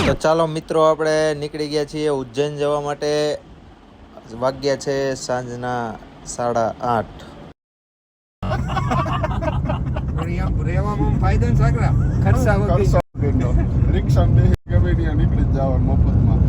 તો ચાલો મિત્રો, આપણે નીકળી ગયા છીએ ઉજ્જૈન જવા માટે. વાગ્યા છે સાંજના 8:30. રિક્ષા નીકળી જવા મફતમાં.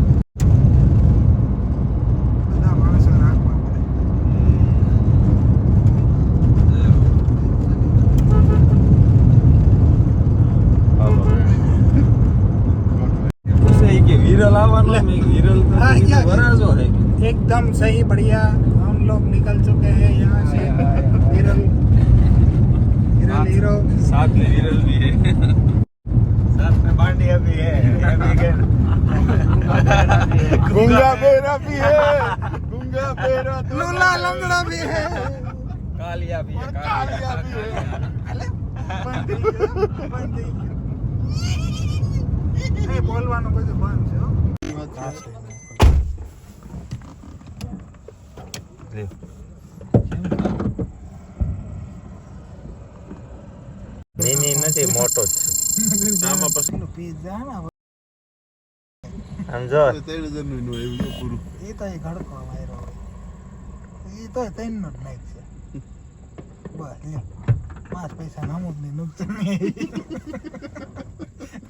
एकदम सही बढ़िया। हम लोग निकल चुके हैं यहाँ से। विरल हीरो साथ में विरल भी है, साथ में बांडिया भी है, गुंगा बेरा भी है, गुंगा बेरा लूला लंगड़ा भी है, कालिया भी है, कालिया भी है। બોલવાનું બધું બંધ છે હો. નીની નથી, મોટો જ છે. આમાં પછી પિઝા ના આમ જો 13 જણનું એવું પૂરું. એ તો એ ઘડકો માર્યો એ તો ત્રણનો જ નાખ છે બસ લ્યો 5 પૈસા નામું જ નહીં નુકસાન નહીં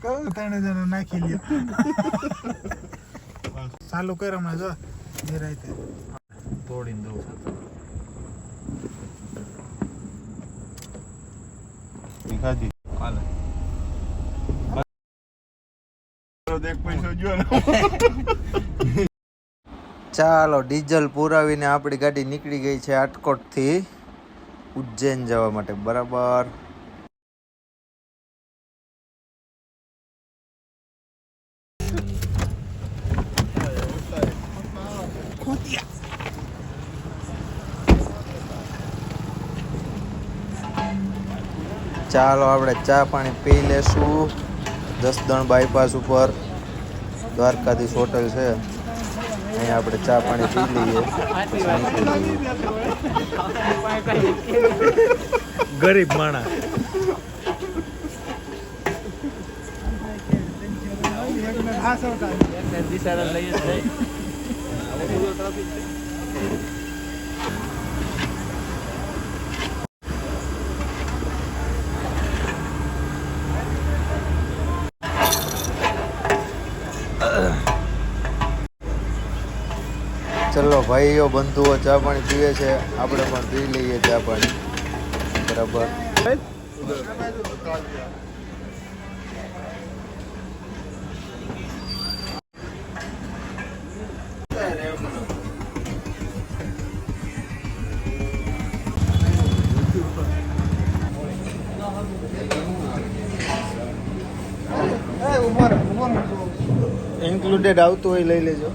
કહું 3 જણ નાખી લ્યો ચાલુ કર હમણાં જો નિરાયતે તોડીને દઉં ખાધી હાલે. એક પૈસો જો ચાલો, ડીઝલ પુરાવીને આપણી ગાડી નીકળી ગઈ છે આટકોટથી ઉજ્જૈન જવા માટે. બરાબર. ચાલો, આપણે ચા પાણી પી લેશું. જસદણ બાયપાસ ઉપર દ્વારકાધીશ હોટલ છે, અહીંયા આપણે ચા પાણી પી લઈએ. ગરીબ માણસ. ચલો ભાઈઓ બંધુઓ ચા પાણી પીવે છે, આપણે પણ પી લઈએ ચા પાણી. બરાબર. ઇન્ક્લુડેડ આવતું હોય લઈ લેજો.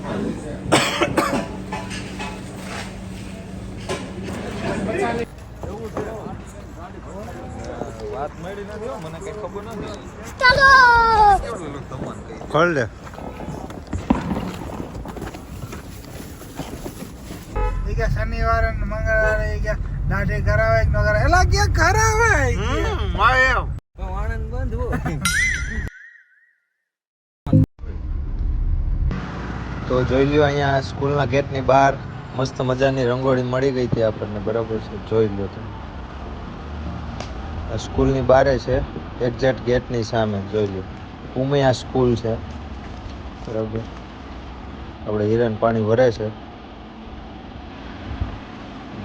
વાત મળી નથી, મને કઈ ખબર નથી. ખોલ દે. શનિવારે મંગળવારે દાઢી કરાવે ન કરાવે એલા ક્યાં કરાવે આણંદ બંધ હો. તો જોઈ લ્યો, અહીંયા સ્કૂલના ગેટની બહાર મસ્ત મજાની રંગોળી મળી ગઈ હતી આપણને. બરાબર છે, જોઈ લો તમે. સ્કૂલની બારે છે, એક્ઝેક્ટ ગેટની સામે. જોઈ લો, ઉમિયા સ્કૂલ છે. બરાબર. આપણે હિરણ પાણી ભરે છે,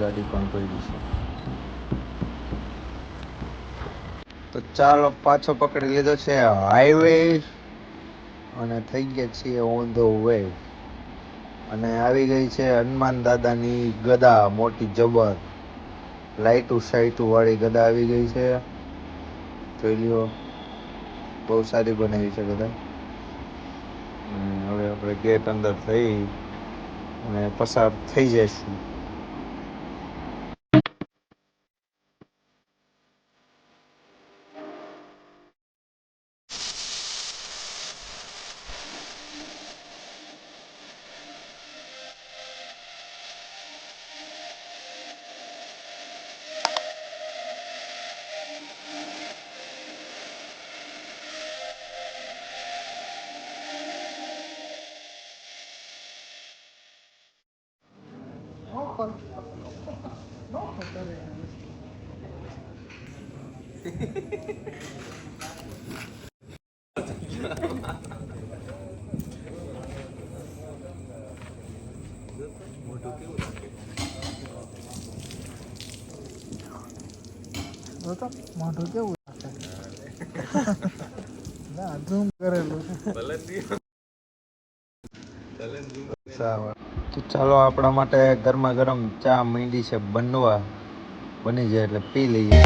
ગાડી પણ પડી છે. તો ચાલો, પાછો પકડી લીધો છે હાઈવે અને થઈ ગયા છીએ ઓન ધ વે. અને આવી ગઈ છે હનુમાન દાદાની ગદા, મોટી જબર લાઈટુ સાઈટુ વાળી ગદા આવી ગઈ છે. જોઈ લ્યો, બહુ સારી બનાવી છે ગદા. હવે આપણે ગેટ અંદર થઈ અને પસાર થઈ જઈશું. નોખો નોખો કરે તો મોઢું કેવું ના ઝૂમ કરેલું તો ચાલો આપણા માટે ગરમા ગરમ ચા માંડી છે બનવા, બની જાય એટલે પી લઈએ.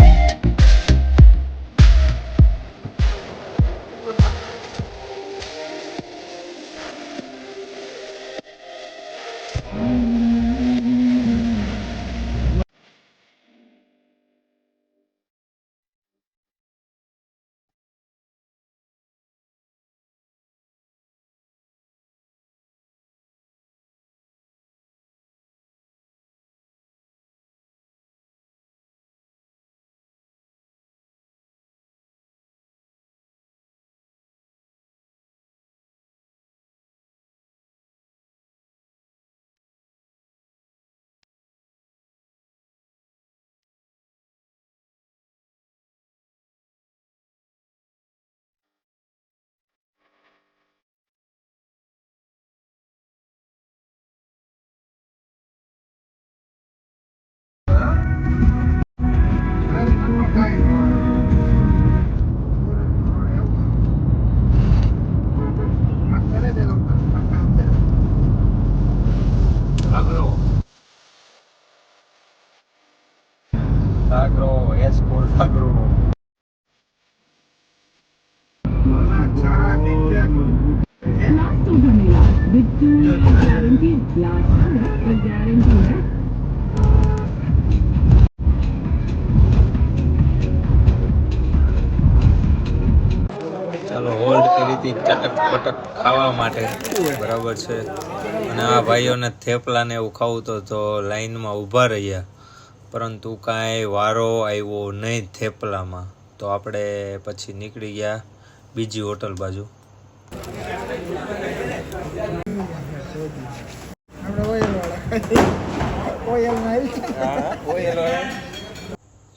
Agro, Esport Agro. Last of vanilla with 2 years guarantee. Last order is guaranteed. ચાલો હોલ્ડ કરી હતી ચટક પટક ખાવા માટે, બરાબર છે. અને આ ભાઈઓને થેપલા ને એવું ખાવું તો લાઈનમાં ઊભા રહ્યા, પરંતુ કાંઈ વારો આવ્યો નહીં થેપલામાં. તો આપણે પછી નીકળી ગયા બીજી હોટલ બાજુ.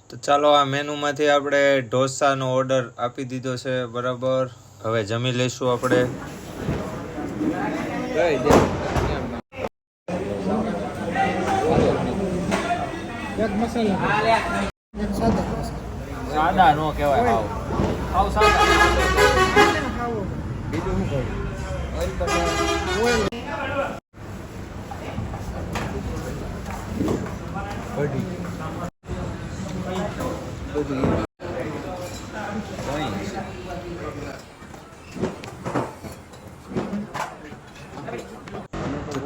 તો ચાલો આ મેનુમાંથી આપણે ઢોસાનો ઓર્ડર આપી દીધો છે, બરાબર. હવે જમી લઈશું આપણે. એક મસાલા એક સાદા સાદા નો કહેવાય, ખાવ સાદા. બીજું શું ઓઇલ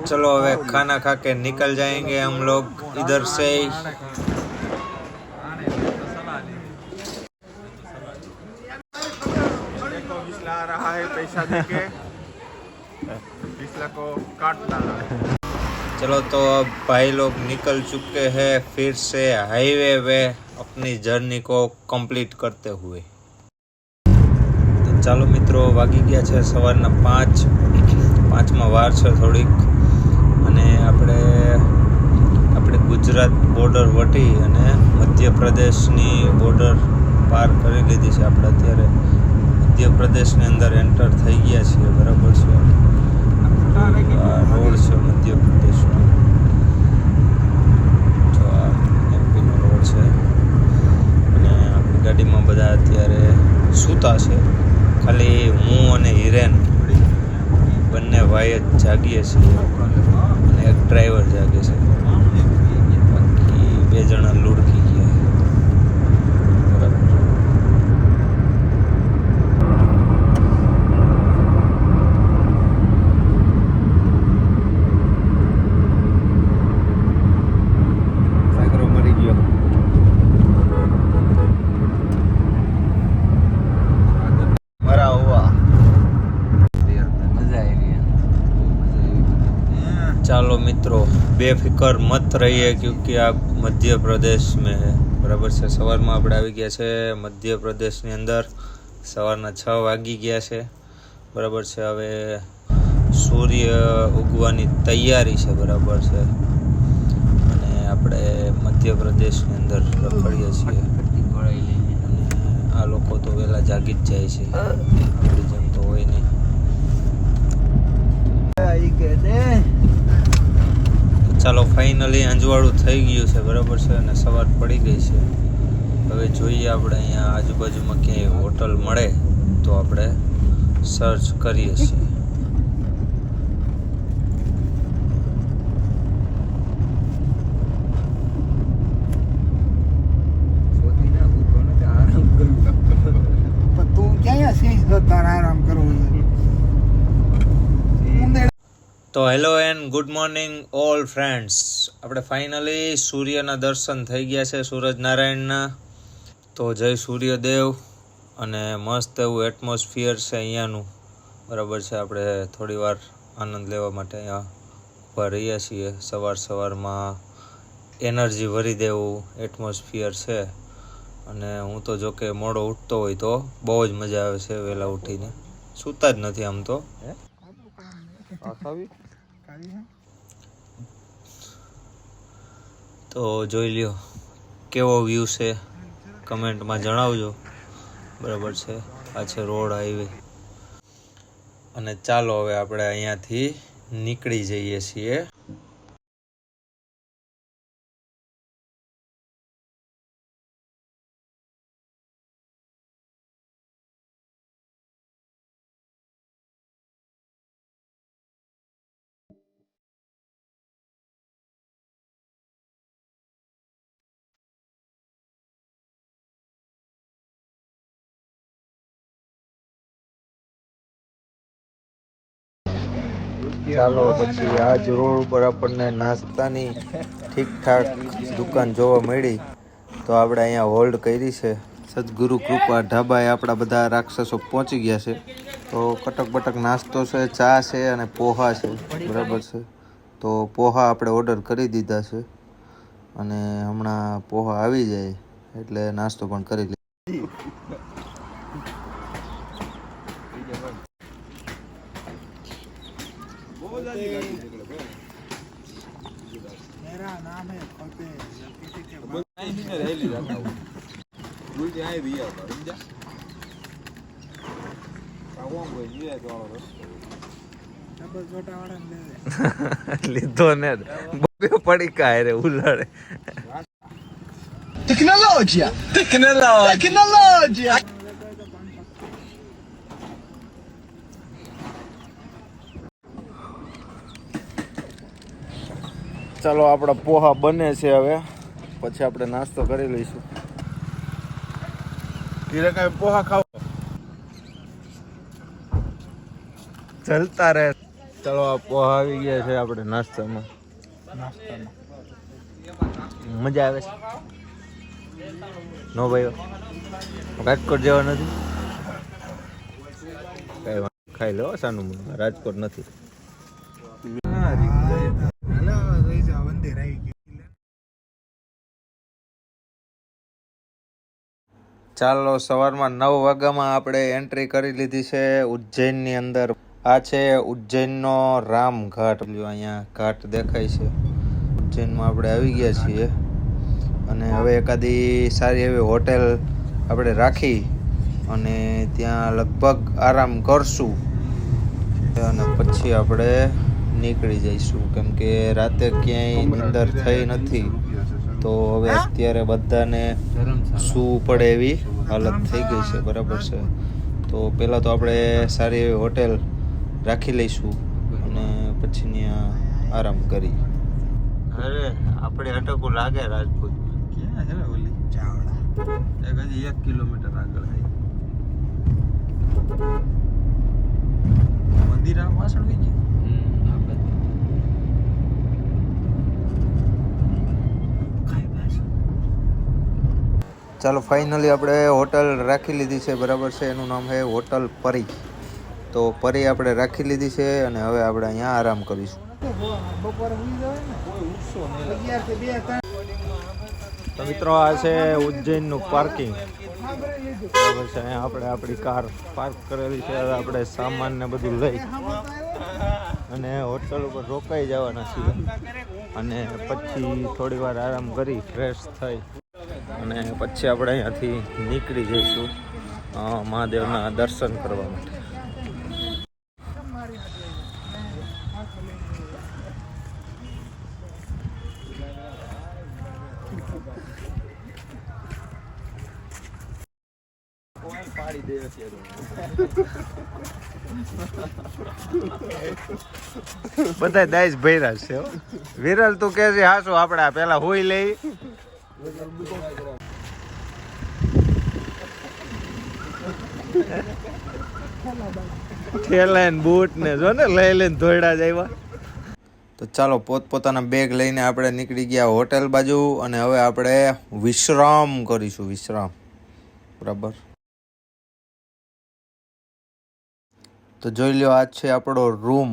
चलो હવે खाना खा के निकल जाएंगे हम लोग इधर से. ला रहा है पैसा देके 20 लाख को काट डाला है. चलो तो अब भाई लोग निकल चुके हैं फिर से हाईवे पे अपनी जर्नी को कंप्लीट करते हुए. तो ચાલો મિત્રો, વાગી ગયા છે સવારના 5:05 વાર છે થોડીક. અને આપણે ગુજરાત બોર્ડર વટી અને મધ્યપ્રદેશની બોર્ડર પાર કરી લીધી છે. આપણે અત્યારે મધ્યપ્રદેશની અંદર એન્ટર થઈ ગયા છીએ, બરાબર છે. આ રોડ છે મધ્યપ્રદેશનો, જો આ એમપીનો રોડ છે. અને આપણી ગાડીમાં બધા અત્યારે સૂતા છે, ખાલી હું અને હિરેન બંને ભાઈ જ જાગીએ છીએ અને એક ડ્રાઈવર જાગે છે. બાકી 2 જણા લુડકી ગયા, બરાબર. મરી ગયો. મરા હુઆ. ચાલો મિત્રો, बेफिक्र मत रहिए क्योंकि आप मध्य प्रदेश में है, बराबर છે. સવારમાં આપણે આવી ગયા છે મધ્ય પ્રદેશની અંદર. સવારના 6 વાગી ગયા છે, બરાબર છે. હવે સૂર્ય ઉગવાની તૈયારી છે, બરાબર છે. અને આપણે મધ્યપ્રદેશની અંદર રખડીએ છીએ અને આ લોકો તો વહેલા જાગી જ જાય છે, આપણી જેમ તો હોય નહીં. ચાલો ફાઇનલી અંજવાળું થઈ ગયું છે, બરાબર છે, અને સવાર પડી ગઈ છે. હવે જોઈએ આપણે અહીંયા આજુબાજુમાં ક્યાંય હોટલ મળે તો આપણે સર્ચ કરીએ છીએ. પણ તું ક્યાં છે તારે આરામ કરવો છે? તો hello and good morning all friends. આપણે ફાઇનલી સૂર્યના દર્શન થઈ ગયા છે, સૂરજનારાયણના. તો જય સૂર્યદેવ. અને મસ્ત એવું એટમોસ્ફિયર છે અહીંયાનું, બરાબર છે. આપણે થોડી વાર આનંદ લેવા માટે અહીંયા ઊભા રહ્યા છીએ. સવારમાં એનર્જી ભરી દેવું એટમોસ્ફિયર છે. અને હું તો જો કે મોડો ઉઠતો હોય તો બહુ જ મજા આવે છે વહેલા ઉઠીને. સૂતા જ નથી આમ તો. તો જોઈ લ્યો કેવો વ્યૂ છે, કમેન્ટમાં જણાવજો, બરાબર છે. આ છે રોડ હાઈવે. અને ચાલો હવે આપણે અહીંયાથી નીકળી જઈએ છીએ. ચાલો પછી આજ રોડ ઉપર આપણને નાસ્તાની ઠીકઠાક દુકાન જોવા મળી, તો આપણે અહીંયા હોલ્ડ કરી છે. સદગુરુ કૃપા ઢાબાએ આપણા બધા રાક્ષસો પહોંચી ગયા છે. તો કટક બટક નાસ્તો છે, ચા છે અને પોહા છે, બરાબર છે. તો પોહા આપણે ઓર્ડર કરી દીધા છે અને હમણાં પોહા આવી જાય એટલે નાસ્તો પણ કરી લઈએ. मेरा नाम है फतेह। डबल छोटा वाला ले લીધો ને બે પડી કાય રે ઉલાડે. टेक्नोलॉजी ચાલો આપણા પોહા બને છે, હવે પછી આપણે નાસ્તો કરી લઈશું. ધીરે કઈ પોહા ખાવ. ચલતા રહે. ચાલો આ પોહા આવી ગયા છે આપણે નાસ્તામાં. મજા આવે છે? નો ભાઈઓ રાજકોટ જેવા નથી? કઈ ખાઈ લો સાનું મને, રાજકોટ નથી. ચાલો સવારમાં 9 વાગ્યામાં આપણે એન્ટ્રી કરી લીધી છે ઉજ્જૈનની અંદર. આ છે ઉજ્જૈનનો રામ ઘાટ. અહીંયા ઘાટ દેખાય છે. ઉજ્જૈનમાં આપણે આવી ગયા છીએ અને હવે એકાદી સારી એવી હોટેલ આપણે રાખી અને ત્યાં લગભગ આરામ કરશું અને પછી આપણે નીકળી જઈશું, કેમ કે રાતે ક્યાંય નીંદર થઈ નથી. તો હવે અત્યારે બધાને સૂવું પડે એવી હાલત થઈ ગઈ છે, બરાબર છે. તો પહેલાં તો આપણે સારી એવી હોટેલ રાખી લઈશું અને પછી ત્યાં આરામ કરી. અરે આપણે અટકું લાગે રાજપૂત. ક્યાં છે ઓલી ચાવડા? હજી 1 કિલોમીટર આગળ મંદિર આ પાછળ વહી ગયું. ચાલો ફાઇનલી આપણે હોટલ રાખી લીધી છે, બરાબર છે. એનું નામ છે હોટલ પરી. તો પરી આપણે રાખી લીધી છે અને હવે આપણે અહીંયા આરામ કરીશું. તો મિત્રો આ છે ઉજ્જૈનનું પાર્કિંગ, બરાબર છે. અહીંયા આપણે આપણી કાર પાર્ક કરેલી છે. હવે આપણે સામાન ને બધું લઈ અને હોટલ ઉપર રોકાઈ જવાના છીએ. અને પછી થોડી વાર આરામ કરી ફ્રેશ થઈ અને પછી આપણે અહીંયાથી નીકળી જઈશું મહાદેવના દર્શન કરવા માટે. બધા દાઈસ ભર્યા છે હો. વિરલ તું કે છે હાસુ આપણે પેલા હોઈ લઈ. થેલા ને બૂટ ને જો ને લઈ લઈને ધોયડા જ આવ્યા. તો ચાલો પોતપોતાના બેગ લઈને આપણે નીકળી ગયા હોટેલ બાજુ અને હવે આપણે વિશ્રામ કરીશું. વિશ્રામ બરાબર. તો જોઈ લ્યો આજ છે આપણો રૂમ.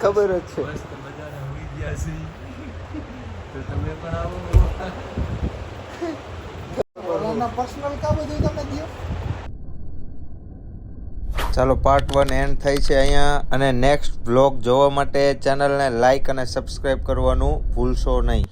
ખબર જ છે. પર્સનલ કા બધું તમે દો. ચાલો પાર્ટ 1 એન્ડ થઈ છે અહીંયા અને નેક્સ્ટ વ્લોગ જોવા માટે ચેનલને લાઈક અને સબસ્ક્રાઈબ કરવાનું ભૂલશો નહીં.